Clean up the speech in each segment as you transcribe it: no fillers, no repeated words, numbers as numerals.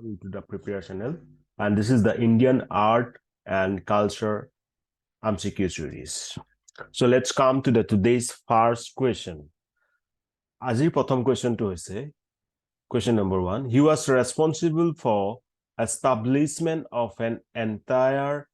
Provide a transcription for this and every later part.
To the preparation channel, and this is the Indian art and culture MCQ series. So let's come to the today's first question. Azir prothom question to hoise question number 1. He was responsible for establishment of an entire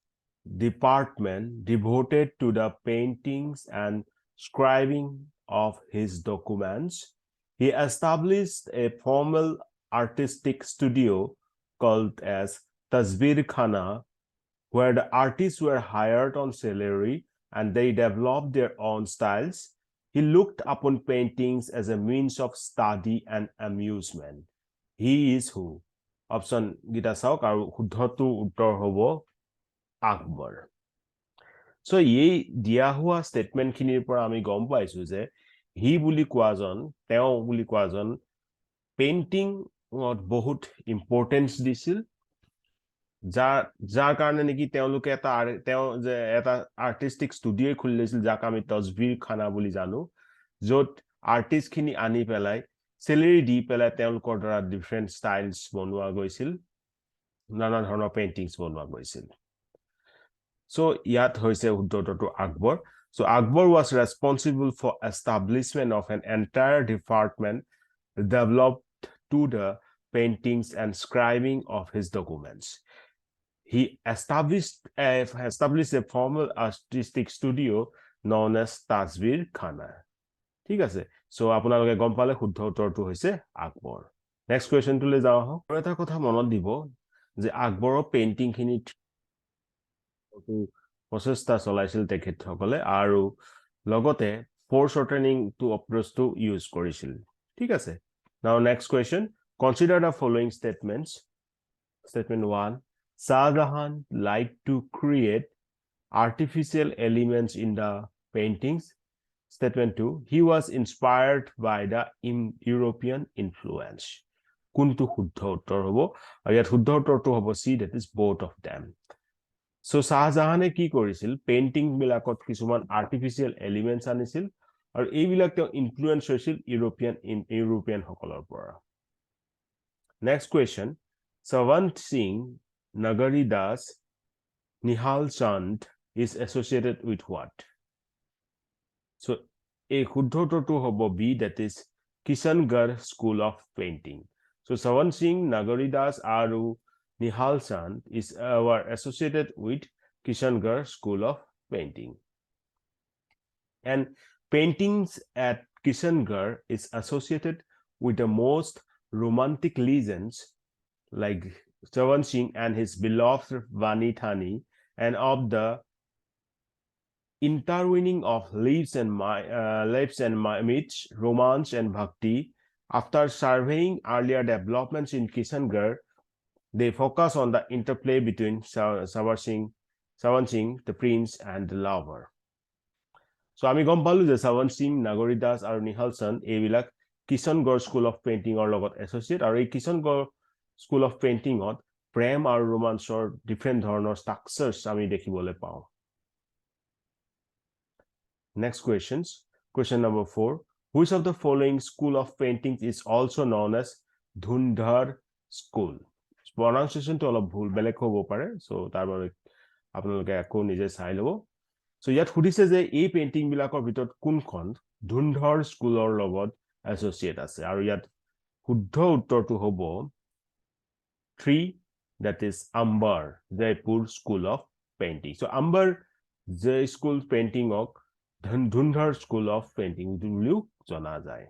department devoted to the paintings and scribing of his documents. He established a formal artistic studio called as Tasveer Khana, where the artists were hired on salary and they developed their own styles. He looked upon paintings as a means of study and amusement. He is who? Option gita saok aru shuddhotu uttor hobo Akbar. So এই দিয়া হোৱা statement খিনিৰ পৰা আমি গম পাইছো যে হি বুলি কোৱাজন তেওঁ বুলি কোৱাজন পেইন্টিং বহুত ইম্পৰ্টেন্স দিছিল যাৰ কাৰণে নেকি তেওঁলোকে এটা আৰ্টিস্টিক ষ্টুডিঅ খুলি লৈছিল যাক আমি তসবীৰ খানা বুলি জানো য'ত আৰ্টিষ্ট খিনি আনি পেলাই চেলেৰি দি পেলাই তেওঁলোকৰ দ্বাৰা ডিফাৰেন্ট ষ্টাইলছ বনোৱা গৈছিল নানা ধৰণৰ পেইন্টিংছ বনোৱা গৈছিল So yat hoise uddorটো Akbar. So Akbar was responsible for establishment of an entire department developed to the paintings and scribing of his documents. He established a formal artistic studio known as Tasveer Khana. ঠিক আছে so আপোনালোকে গম পালে শুদ্ধ উত্তৰটো হৈছে Akbar. Next question to লৈ যাও আহক আৰু এটা কথা মনত দিব যে আকবৰৰ পেইন্টিং খিনি প্ৰচেষ্টা চলাইছিল তেখেতসকলে আৰু লগতে foreshortening to approach to use কৰিছিল ঠিক আছে now next question consider the following statements. Statement 1 Shah Jahan liked to create artificial elements in the paintings. Statement 2 he was inspired by the European influence. কোনটো শুদ্ধ উত্তৰ হ'ব আৰু ইয়াত শুদ্ধ উত্তৰটো হ'ব C, that is both of them. So Shahjahane কি কৰিছিল পেইন্টিং বিলাকত কিছুমান আৰ্টিফিশিয়াল এলিমেন্টস আনিছিল আৰু এইবিলাক তেওঁ ইনফ্লুয়েন্স হৈছিল ইউৰোপিয়ান সকলৰ পৰা next question Savant Singh Nagari Das Nihal Chand is associated with what? So a শুদ্ধ উত্তৰটো হ'ব B, that is Kishangarh School of Painting. So Savant Singh Nagari Das আৰু Nihal Chand were associated with Kishangarh School of Painting. And paintings at Kishangarh is associated with the most romantic legends like Savant Singh and his beloved Vani Thani and of the intertwining of lives and myths, romance and bhakti. After surveying earlier developments in Kishangarh, they focus on the interplay between Savant Singh, the prince, and the lover. So আমি গম পালো যে Savant Singh, Nagari Das আৰু Nihal Chand এইবিলাক Kishangarh School of Painting ৰ লগত associate আৰু এই Kishangarh School of Painting ত প্ৰেম আৰু ৰোমান্সৰ ডিফাৰেন্ট ধৰণৰ ষ্ট্ৰাকচাৰ্ছ আমি দেখিবলৈ পাওঁ Next questions. Question number 4. Which of the following school of paintings is also known as Dhundhar School? Pronunciation to অলপ ভুল বেলেগ হ'ব পাৰে so তাৰ বাবে আপোনালোকে আকৌ নিজে চাই ল'ব so ইয়াত সুধিছে যে এই পেইন্টিং বিলাকৰ ভিতৰত কোনখন ধুন্ধৰ স্কুলৰ লগত এছ'চিয়েট আছে আৰু ইয়াত শুদ্ধ উত্তৰটো হ'ব 3, that is Amber Jaipur School of Painting. So Amber Jai School Painting ok Dhundhar School of Painting বুলিও জনা যায়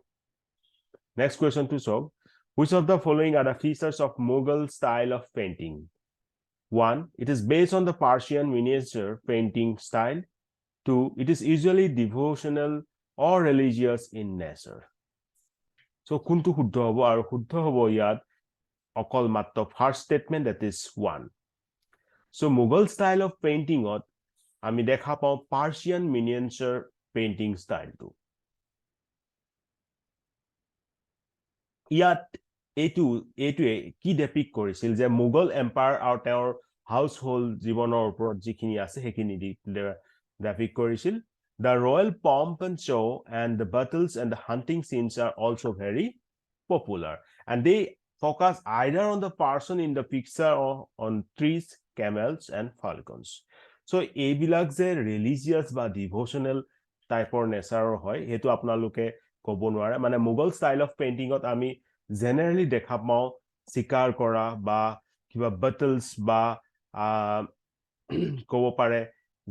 Next question to solve. Which of the following are the features of Mughal style of painting? 1. It is based on the Persian miniature painting style. 2. It is usually devotional or religious in nature. So কোনটো শুদ্ধ হ'ব আৰু শুদ্ধ হ'ব ইয়াত অকল মাত্ৰ first statement that is 1. So Mughal style of painting ত আমি দেখা পাওঁ Persian miniature painting style টো ইয়াত এইটোৱে কি ডেপিক কৰিছিল যে মোগল এম্পায়াৰ আৰু তেওঁৰ হাউস হোল্ড জীৱনৰ ওপৰত যিখিনি আছে সেইখিনি ডেপিক কৰিছিল The royal pomp and show and the battles and the hunting scenes are also very popular and they focus either on the person in the picture or on trees, camels and falcons. So এইবিলাক যে religious বা devotional টাইপৰ নেচাৰৰ হয় হেতু আপোনালোকে ক'ব নোৱাৰে মানে মুঘল ষ্টাইল অফ পেইন্টিংত আমি জেনাৰেলি দেখা পাওঁ শিকাৰ কৰা বা কিবা বাটলছ বা ক'ব পাৰে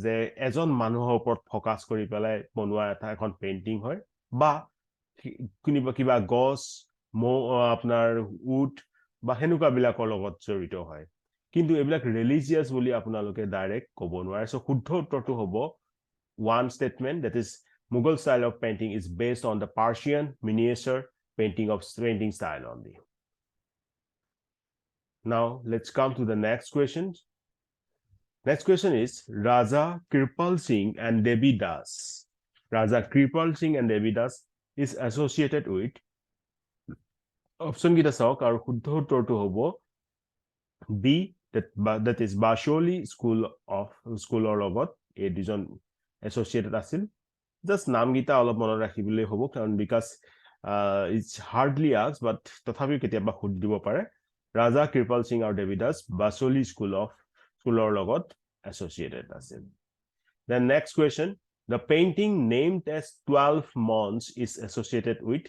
যে এজন মানুহৰ ওপৰত ফকাস কৰি পেলাই বনোৱা এটা এখন পেইন্টিং হয় বা কিবা গছ আপোনাৰ উড বা হেনুকা বিলাকৰ লগত জড়িত হয় কিন্তু এইবিলাক ৰিলিজিয়াছ বুলি আপোনালোকে ডাইৰেক্ট ক'ব নোৱাৰে সো শুদ্ধ উত্তৰটো হ'ব one statement that is Mughal style of painting is based on the Persian miniature painting style only. Now let's come to the next question. Next question is Raja Kirpal Singh and Devi Das. Raja Kirpal Singh and Devi Das is associated with option kita saok aru shuddho uttortu hobo B that is Basholi school or logot a dujon associated asil just naam gita olop monot rakhibole hobo karon because it's hardly asked but tothapi ketiaba khud dibo pare Raja Kirpal Singh or Devi Das Basholi school or logot associated asil. Then next question, the painting named as 12 months is associated with,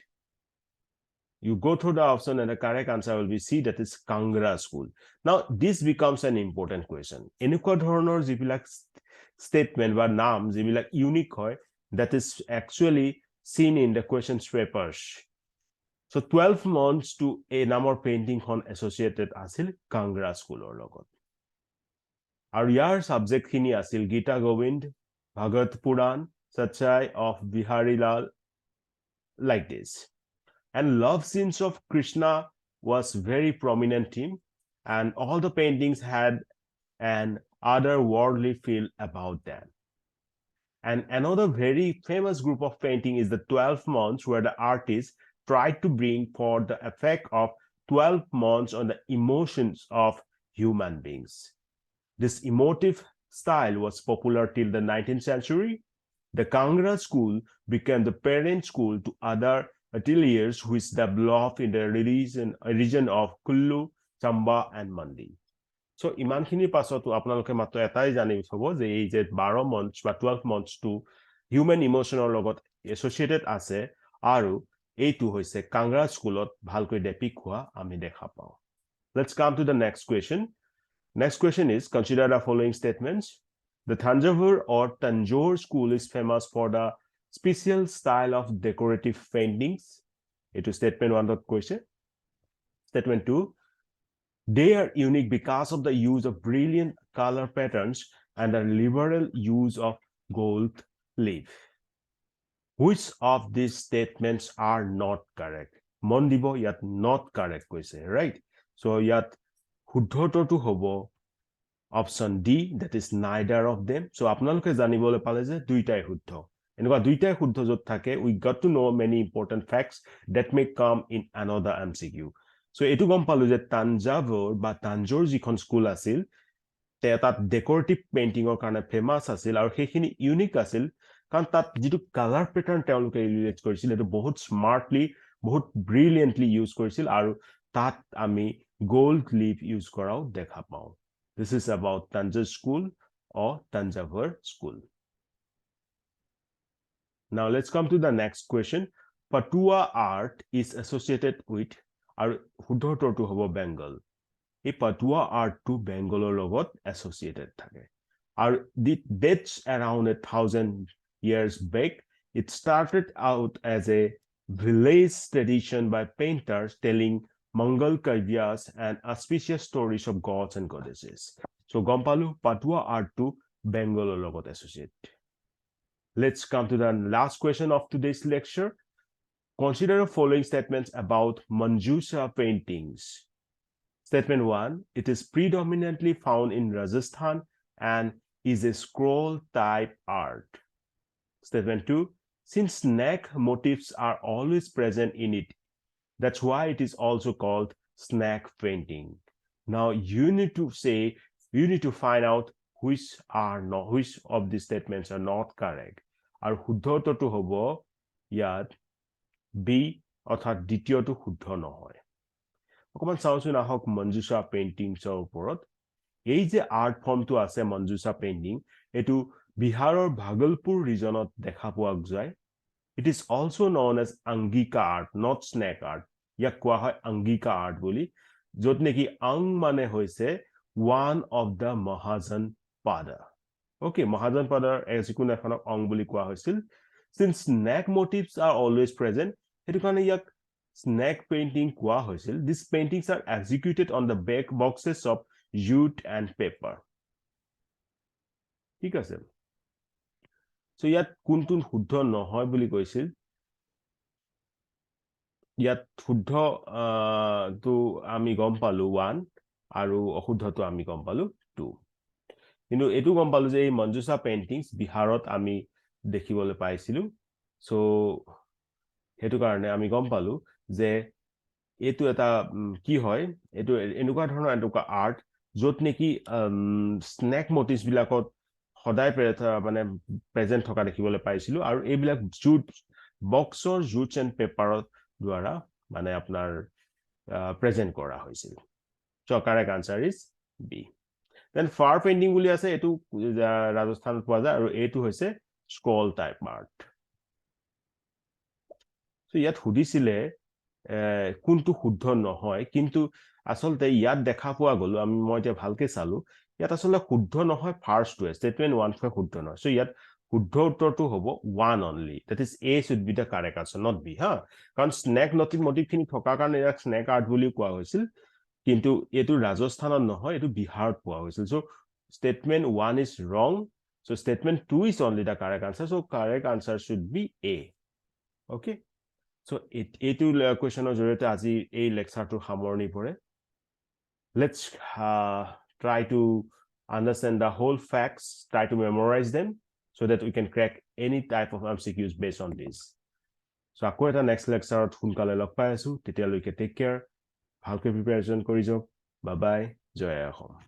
you go through the option and the correct answer will be C, that is Kangra school. Now this becomes an important question. Enukwa dhoroner jibilak statement ba naam jibilak unique hoy that is actually seen in the questions papers. So 12 months to a namor painting hon associated asil Kangra school or logot. Our yaar subject khini asil Gita Govind, Bhagat Puran, Sachai of Bihari Lal, like this. And love scenes of Krishna was very prominent theme, and all the paintings had an otherworldly feel about them. And another very famous group of painting is the 12 months, where the artist tried to bring forth the effect of 12 months on the emotions of human beings. This emotive style was popular till the 19th century. The Kangra school became the parent school to other ateliers which developed in the region of Kullu, Chamba and Mandi. So imankhini pasoto apnaloke matto etai jani hobo je ei je 12 months ba 12 months to human emotional logot associated ase aru eitu hoise Kangra schoolot bhalkoi depict hua ami dekha pao. Let's come to the next question. Next question is, consider the following statements. The Thanjavur or Tanjore school is famous for the special style of decorative paintings. It is statement 1 of question. Statement 2, they are unique because of the use of brilliant color patterns and the liberal use of gold leaf. Which of these statements are not correct? Mondibo yat not correct koise, right? So yat শুদ্ধটো হবো option D, that is neither of them. So আপোনালোকে জানিবলৈ পালে যে দুইটাই শুদ্ধ এনেকুৱা দুইটাই শুদ্ধ যত থাকে we got to know many important facts that may come in another MCQ. So এটো গম পালো যে তাঞ্জাৱুৰ বা তাঞ্জোৰ যিখন স্কুল আছিল তাত ডেকোৰেটিভ পেইন্টিংৰ কাৰণে ফেমাস আছিল আৰু সেইখিনি ইউনিক আছিল কাৰণ তাত যেটো কালাৰ প্যাটাৰ্ন তেওঁলোকে ইউজ কৰিছিল এটো বহুত স্মাৰ্টলি বহুত ব্ৰিলিয়েন্টলি ইউজ কৰিছিল আৰু তাত আমি gold leaf use korao dekha pao. This is about Tanjore school or Tanjavur school. Now let's come to the next question. Patua art is associated with our Hudotor to Hobo Bengal. A Patua art to Bengal logot associated thake. Our dates around 1,000 years back. It started out as a village tradition by painters telling Mangal Kavyas and auspicious stories of gods and goddesses. So Gompalu Patua art to Bengal logot associate. Let's come to the last question of today's lecture. Consider the following statements about Manjusha paintings. Statement 1, it is predominantly found in Rajasthan and is a scroll type art. Statement 2, since snake motifs are always present in it, that's why it is also called snake painting. Now you need to find out which of these statements are not correct. Our শুদ্ধটো to hobo yat B অর্থাৎ দ্বিতীয়টো শুদ্ধ নহয়. অকমান চাওচোন আহক মঞ্জুষা পেইন্টিংছৰ ওপৰত এই যে আৰ্ট ফৰ্মটো আছে মঞ্জুষা পেইন্টিং এটো বিহাৰৰ ভাগলপুৰ ৰিজনত দেখা পোৱা যায় It is also known as Angika art, not snake art. ইয়াক কোৱা হয় Angika art বুলি য'ত নেকি আং মানে হৈছে one of the Mahajan Pada. Okay, Mahajan Pada যিকোনো এখনক অং বুলি কোৱা হৈছিল since snake motifs are always present সেইটো কাৰণে ইয়াক snake painting কোৱা হৈছিল these paintings are executed on the back boxes of jute and paper. ঠিক আছে So ইয়াত কোনটোন শুদ্ধ নহয় বুলি কৈছিল ইয়াত শুদ্ধ তো আমি গম পালো 1 আৰু অশুদ্ধটো আমি গম পালো 2 কিন্তু এটো গম পালো যে এই মঞ্জুষা পেইন্টিংস বিহাৰত আমি দেখিবলৈ পাইছিলো সো হেতু কাৰণে আমি গম পালো যে এটো এটা কি হয় এটো এনেকুৱা ধৰণৰ এটুকা আৰ্ট য'ত নেকি স্নেক মোটিভস বিলাকত সদায় মানে প্ৰেজেন্ট থকা দেখিবলৈ পাইছিলো আৰু এইবিলাক জুট বক্সৰ জুটস এন্ড পেপাৰৰ দ্বাৰা মানে আপোনাৰ প্ৰেজেন্ট কৰা হৈছিল so correct answer is B then for painting বুলি আছে এটো ৰাজস্থানত পোৱা যায় আৰু এটো হৈছে স্ক্ৰল টাইপ আৰ্ট সো ইয়াত সুধিছিলে কোনটো শুদ্ধ নহয় কিন্তু আসলতে ইয়াত দেখা পোৱা গলো আমি মই এতিয়া ভালকে চালো ইয়াত আসলে শুদ্ধ নহয় ফাৰ্স্ট ওয়ে স্টেটমেন্ট 1 ফৰ শুদ্ধ নহয় সো ইয়াত শুদ্ধ উত্তৰটো হ'ব 1 only that is a should be the correct answer not b ha কাৰণ স্নেক মোটিভ খিনি থকা কাৰণে ইয়াক স্নেক আৰ্ট বুলি কোৱা হৈছিল কিন্তু এটো ৰাজস্থানত নহয় এটো বিহাৰত পোৱা হৈছিল so statement 1 is wrong so statement 2 is only the correct answer so correct answer should be a okay So এইটো কোৱেশ্যনৰ জৰিয়তে আজি এই লেকচাৰটো সামৰণি পৰে Let's try to understand the whole facts try to memorize them so that we can crack any type of MCQs based on this So আকৌ এটা next lectureত সোনকালে লগ পাই আছো তেতিয়ালৈকে take care ভালকৈ প্ৰিপাৰেচন কৰি যাওক bye bye জয় অসম